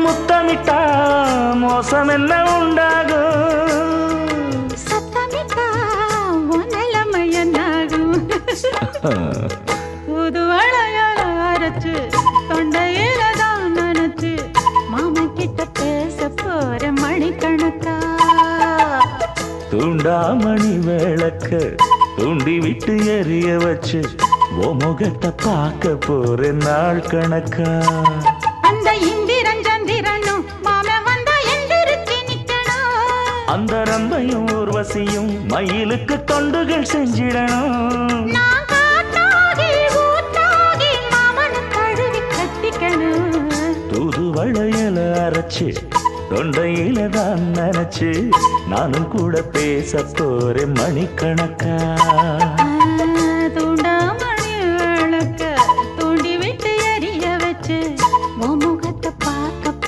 முத்தமிட்டா மோசம் என்ன உண்டாகும்? சத்தமிட்டா நிலைமை என்னாகும்? புது வளையல் அரைச்சு தொண்டையில தான் நினைச்சு மாமா கிட்ட பேச போற மணிக்கணக்கா. தூண்டாமணி விளக்க தூண்டி விட்டு எரிய வச்சு ஓ முகத்தை பார்க்க போற நாள் கணக்கா. அந்த இந்திரன் சந்திரனும் மாம வந்தா எந்திரிச்சு நிக்கணும். அந்த ரம்பையும் ஊர்வசியும் மயிலுக்கு தொண்டுகள் செஞ்சிடணும். நான் காத்தாகி ஊத்தாகி மாமனு கழுவி கட்டிக்கணும். தூது வளையல அரைச்சு தொண்டையில தான் நினைச்சு நானும் கூட பேச போறேன் மணிக்கணக்கா.